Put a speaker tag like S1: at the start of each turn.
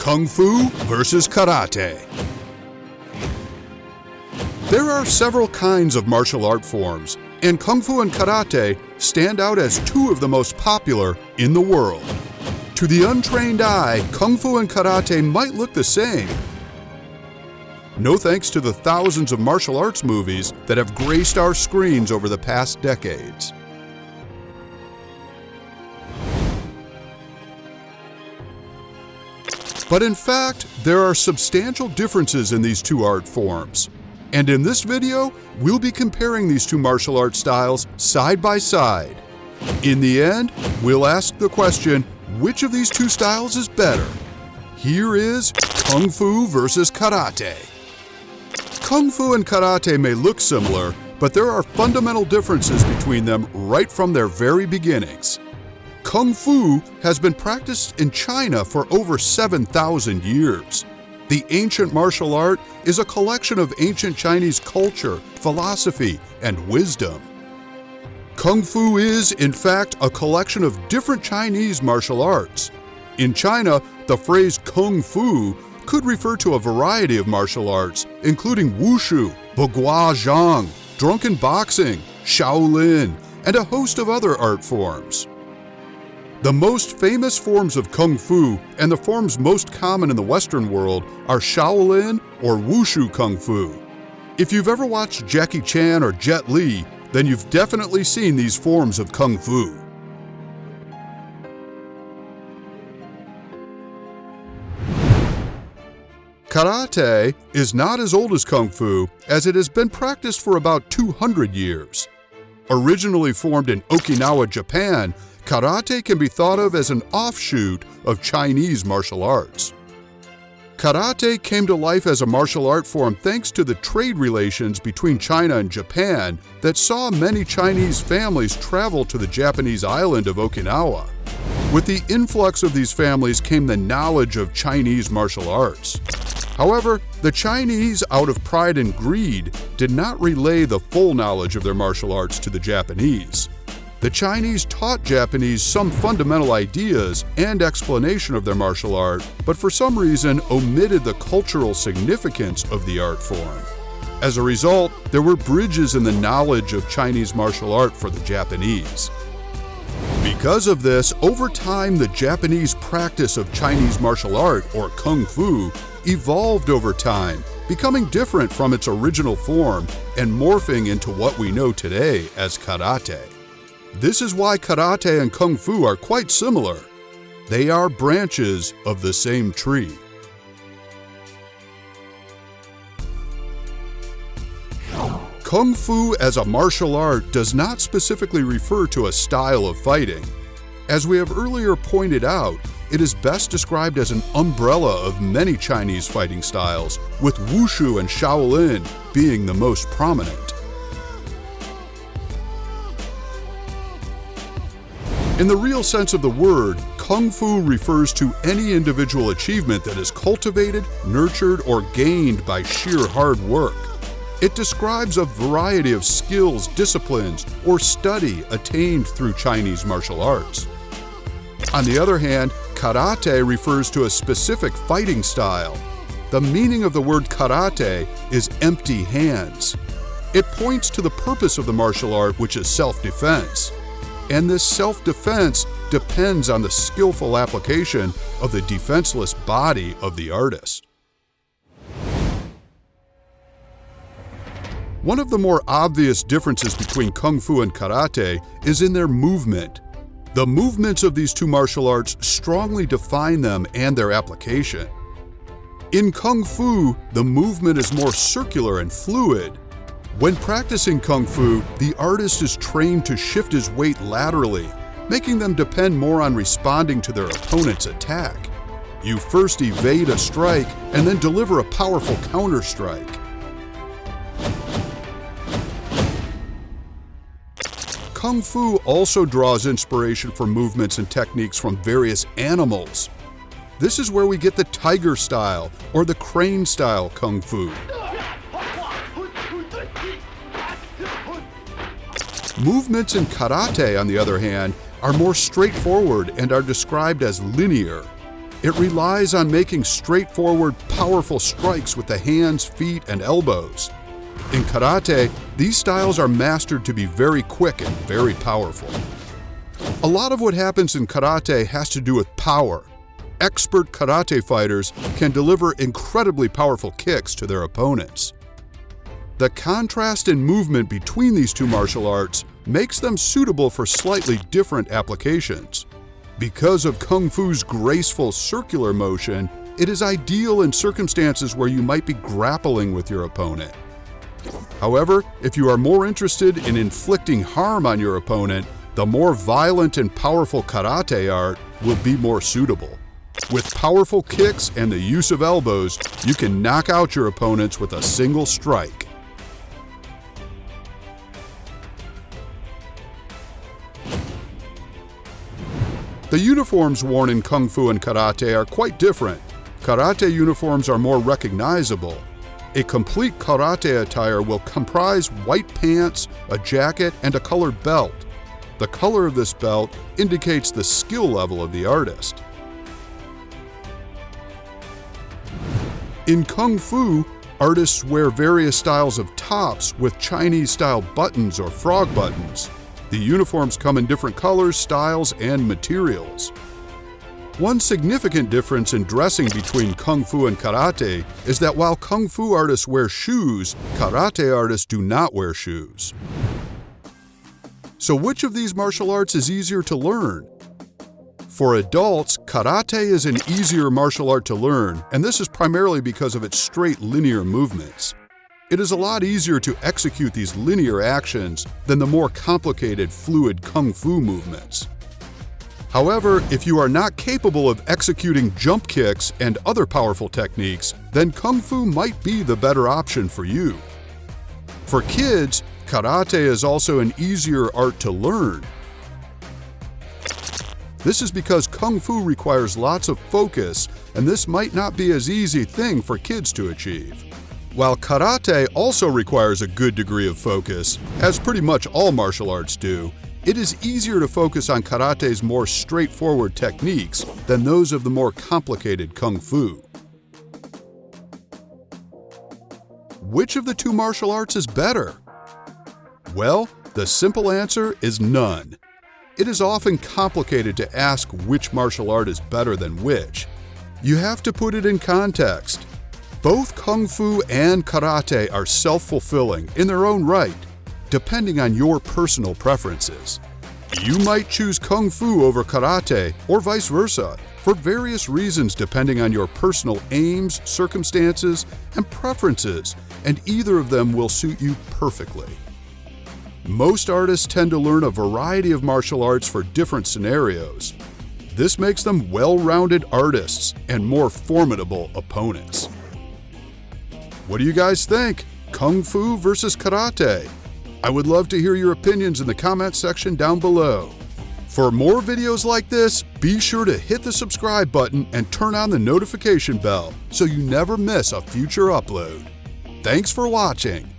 S1: Kung Fu versus Karate. There are several kinds of martial art forms, and Kung Fu and Karate stand out as two of the most popular in the world. To the untrained eye, Kung Fu and Karate might look the same. No thanks to the thousands of martial arts movies that have graced our screens over the past decades. But in fact, there are substantial differences in these two art forms. And in this video, we'll be comparing these two martial art styles side by side. In the end, we'll ask the question, which of these two styles is better? Here is Kung Fu versus Karate. Kung Fu and Karate may look similar, but there are fundamental differences between them right from their very beginnings. Kung Fu has been practiced in China for over 7,000 years. The ancient martial art is a collection of ancient Chinese culture, philosophy, and wisdom. Kung Fu is, in fact, a collection of different Chinese martial arts. In China, the phrase Kung Fu could refer to a variety of martial arts, including wushu, bagua zhang, drunken boxing, Shaolin, and a host of other art forms. The most famous forms of Kung Fu and the forms most common in the Western world are Shaolin or Wushu Kung Fu. If you've ever watched Jackie Chan or Jet Li, then you've definitely seen these forms of Kung Fu. Karate is not as old as Kung Fu, as it has been practiced for about 200 years. Originally formed in Okinawa, Japan, Karate can be thought of as an offshoot of Chinese martial arts. Karate came to life as a martial art form thanks to the trade relations between China and Japan that saw many Chinese families travel to the Japanese island of Okinawa. With the influx of these families came the knowledge of Chinese martial arts. However, the Chinese, out of pride and greed, did not relay the full knowledge of their martial arts to the Japanese. The Chinese taught Japanese some fundamental ideas and explanation of their martial art, but for some reason omitted the cultural significance of the art form. As a result, there were bridges in the knowledge of Chinese martial art for the Japanese. Because of this, over time the Japanese practice of Chinese martial art, or Kung Fu, evolved over time, becoming different from its original form and morphing into what we know today as Karate. This is why Karate and Kung Fu are quite similar. They are branches of the same tree. Kung Fu as a martial art does not specifically refer to a style of fighting. As we have earlier pointed out, it is best described as an umbrella of many Chinese fighting styles, with Wushu and Shaolin being the most prominent. In the real sense of the word, Kung Fu refers to any individual achievement that is cultivated, nurtured, or gained by sheer hard work. It describes a variety of skills, disciplines, or study attained through Chinese martial arts. On the other hand, Karate refers to a specific fighting style. The meaning of the word karate is empty hands. It points to the purpose of the martial art, which is self-defense. And this self-defense depends on the skillful application of the defenseless body of the artist. One of the more obvious differences between Kung Fu and Karate is in their movement. The movements of these two martial arts strongly define them and their application. In Kung Fu, the movement is more circular and fluid. When practicing Kung Fu, the artist is trained to shift his weight laterally, making them depend more on responding to their opponent's attack. You first evade a strike and then deliver a powerful counter-strike. Kung Fu also draws inspiration for movements and techniques from various animals. This is where we get the tiger style or the crane style Kung Fu. Movements in Karate, on the other hand, are more straightforward and are described as linear. It relies on making straightforward, powerful strikes with the hands, feet, and elbows. In karate, these styles are mastered to be very quick and very powerful. A lot of what happens in karate has to do with power. Expert karate fighters can deliver incredibly powerful kicks to their opponents. The contrast in movement between these two martial arts makes them suitable for slightly different applications. Because of Kung Fu's graceful circular motion, it is ideal in circumstances where you might be grappling with your opponent. However, if you are more interested in inflicting harm on your opponent, the more violent and powerful karate art will be more suitable. With powerful kicks and the use of elbows, you can knock out your opponents with a single strike. The uniforms worn in Kung Fu and Karate are quite different. Karate uniforms are more recognizable. A complete karate attire will comprise white pants, a jacket, and a colored belt. The color of this belt indicates the skill level of the artist. In Kung Fu, artists wear various styles of tops with Chinese-style buttons or frog buttons. The uniforms come in different colors, styles, and materials. One significant difference in dressing between Kung Fu and Karate is that while Kung Fu artists wear shoes, Karate artists do not wear shoes. So which of these martial arts is easier to learn? For adults, Karate is an easier martial art to learn, and this is primarily because of its straight linear movements. It is a lot easier to execute these linear actions than the more complicated, fluid Kung Fu movements. However, if you are not capable of executing jump kicks and other powerful techniques, then Kung Fu might be the better option for you. For kids, Karate is also an easier art to learn. This is because Kung Fu requires lots of focus, and this might not be as easy thing for kids to achieve. While Karate also requires a good degree of focus, as pretty much all martial arts do, it is easier to focus on Karate's more straightforward techniques than those of the more complicated Kung Fu. Which of the two martial arts is better? Well, the simple answer is none. It is often complicated to ask which martial art is better than which. You have to put it in context. Both Kung Fu and Karate are self-fulfilling in their own right, depending on your personal preferences. You might choose Kung Fu over Karate, or vice versa, for various reasons depending on your personal aims, circumstances, and preferences, and either of them will suit you perfectly. Most artists tend to learn a variety of martial arts for different scenarios. This makes them well-rounded artists and more formidable opponents. What do you guys think? Kung Fu versus Karate? I would love to hear your opinions in the comment section down below. For more videos like this, be sure to hit the subscribe button and turn on the notification bell so you never miss a future upload. Thanks for watching.